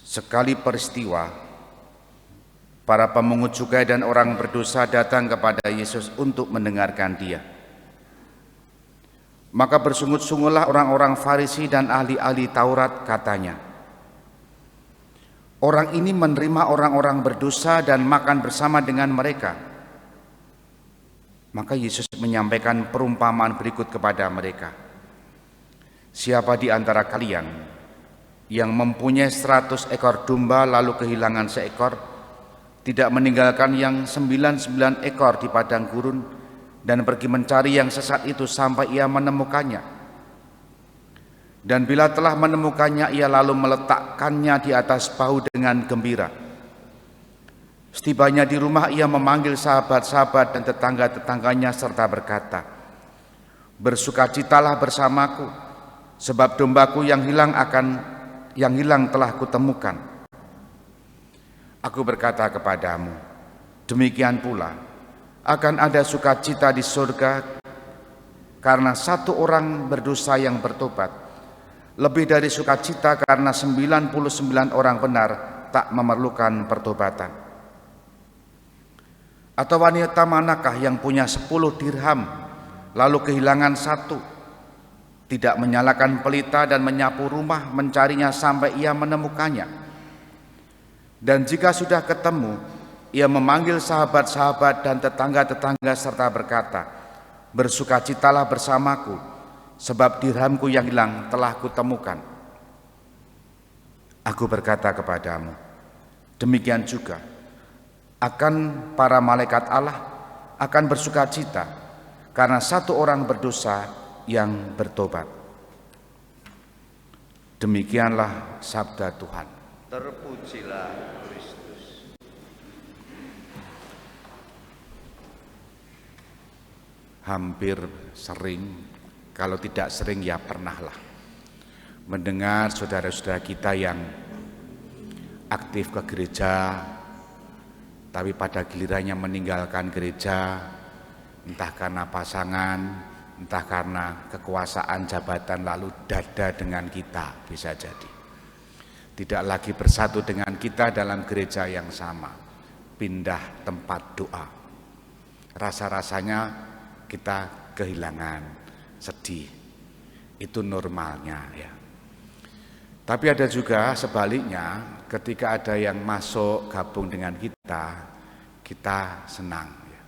Sekali peristiwa, para pemungut cukai dan orang berdosa datang kepada Yesus untuk mendengarkan Dia. Maka bersungut-sungguhlah orang-orang Farisi dan ahli-ahli Taurat, katanya, orang ini menerima orang-orang berdosa dan makan bersama dengan mereka. Maka Yesus menyampaikan perumpamaan berikut kepada mereka. Siapa di antara kalian yang mempunyai 100 ekor domba lalu kehilangan seekor, tidak meninggalkan yang 99 ekor di padang gurun dan pergi mencari yang sesat itu sampai ia menemukannya? Dan bila telah menemukannya, ia lalu meletakkannya di atas bahu dengan gembira. Setibanya di rumah, ia memanggil sahabat-sahabat dan tetangga-tetangganya serta berkata, bersukacitalah bersamaku, sebab dombaku yang hilang telah kutemukan. Aku berkata kepadamu, demikian pula akan ada sukacita di surga karena satu orang berdosa yang bertobat, lebih dari sukacita karena 99 orang benar tak memerlukan pertobatan. Atau wanita manakah yang punya 10 dirham lalu kehilangan satu, tidak menyalakan pelita dan menyapu rumah mencarinya sampai ia menemukannya? Dan jika sudah ketemu, ia memanggil sahabat-sahabat dan tetangga-tetangga serta berkata, bersukacitalah bersamaku, sebab dirhamku yang hilang telah kutemukan. Aku berkata kepadamu, demikian juga akan para malaikat Allah akan bersukacita karena satu orang berdosa yang bertobat. Demikianlah sabda Tuhan. Terpujilah Kristus. Hampir sering, kalau tidak sering ya pernahlah mendengar saudara-saudara kita yang aktif ke gereja, tapi pada gilirannya meninggalkan gereja, entah karena pasangan, entah karena kekuasaan jabatan, lalu dada dengan kita, bisa jadi tidak lagi bersatu dengan kita dalam gereja yang sama, pindah tempat doa. Rasa-rasanya kita kehilangan, sedih, itu normalnya ya. Tapi ada juga sebaliknya, ketika ada yang masuk gabung dengan kita senang ya.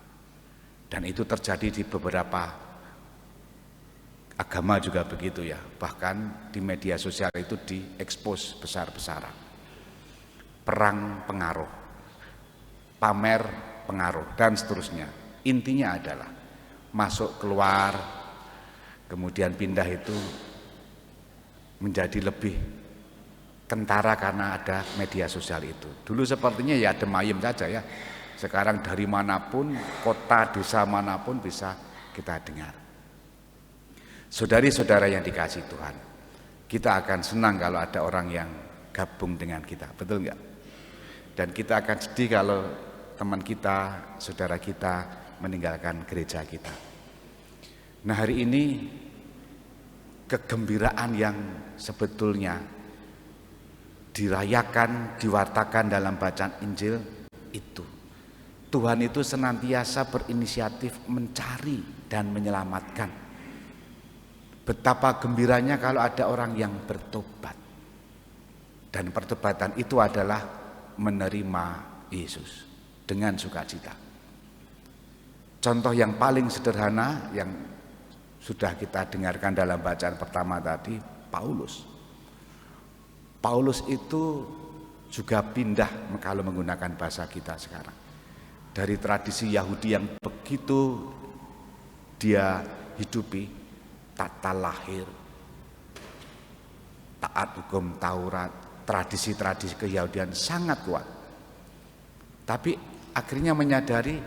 Dan itu terjadi di beberapa agama juga begitu ya. Bahkan di media sosial itu diekspos besar-besaran. Perang pengaruh, pamer pengaruh, dan seterusnya. Intinya adalah masuk keluar, kemudian pindah itu menjadi lebih tentara karena ada media sosial itu. Dulu sepertinya ya adem ayem saja ya. Sekarang dari manapun, kota, desa manapun bisa kita dengar. Saudari-saudara yang dikasihi Tuhan, kita akan senang kalau ada orang yang gabung dengan kita, betul enggak? Dan kita akan sedih kalau teman kita, saudara kita meninggalkan gereja kita. Nah, hari ini kegembiraan yang sebetulnya dirayakan, diwartakan dalam bacaan Injil itu, Tuhan itu senantiasa berinisiatif mencari dan menyelamatkan. Betapa gembiranya kalau ada orang yang bertobat, dan pertobatan itu adalah menerima Yesus dengan sukacita. Contoh yang paling sederhana yang sudah kita dengarkan dalam bacaan pertama tadi, Paulus itu juga pindah, kalau menggunakan bahasa kita sekarang, dari tradisi Yahudi yang begitu dia hidupi, tata lahir, taat hukum Taurat, tradisi-tradisi keyahudian sangat kuat. Tapi akhirnya menyadari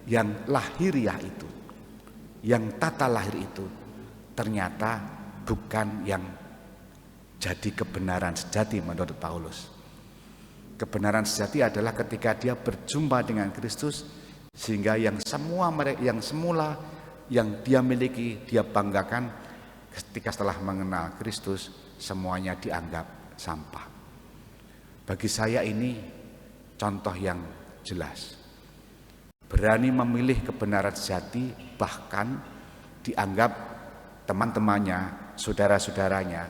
yang lahiriah itu, yang tata lahir itu ternyata bukan yang jadi kebenaran sejati menurut Paulus. Kebenaran sejati adalah ketika dia berjumpa dengan Kristus, sehingga yang semula yang dia miliki, dia banggakan, ketika setelah mengenal Kristus semuanya dianggap sampah. Bagi saya ini contoh yang jelas. Berani memilih kebenaran sejati, bahkan dianggap teman-temannya, saudara-saudaranya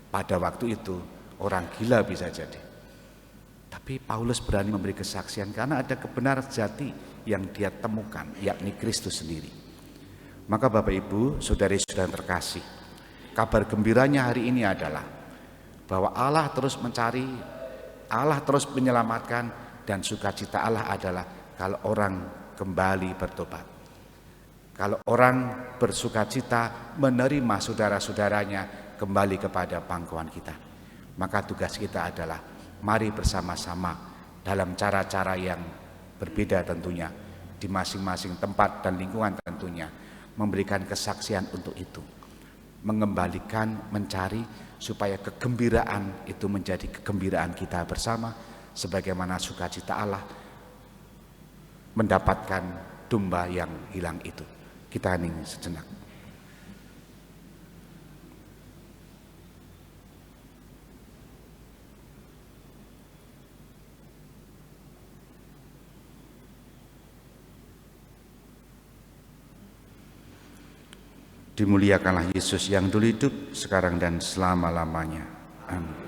pada waktu itu orang gila bisa jadi. Tapi Paulus berani memberi kesaksian karena ada kebenaran sejati yang dia temukan, yakni Kristus sendiri. Maka Bapak Ibu, saudari-saudara terkasih, kabar gembiranya hari ini adalah bahwa Allah terus mencari, Allah terus menyelamatkan, dan sukacita Allah adalah kalau orang kembali bertobat. Kalau orang bersukacita menerima saudara-saudaranya kembali kepada pangkuan kita. Maka tugas kita adalah mari bersama-sama dalam cara-cara yang berbeda tentunya, di masing-masing tempat dan lingkungan tentunya, memberikan kesaksian untuk itu, mengembalikan, mencari supaya kegembiraan itu menjadi kegembiraan kita bersama, sebagaimana sukacita Allah mendapatkan domba yang hilang itu. Kita hening sejenak. Dimuliakanlah Yesus yang dulu hidup, sekarang dan selama-lamanya. Amin.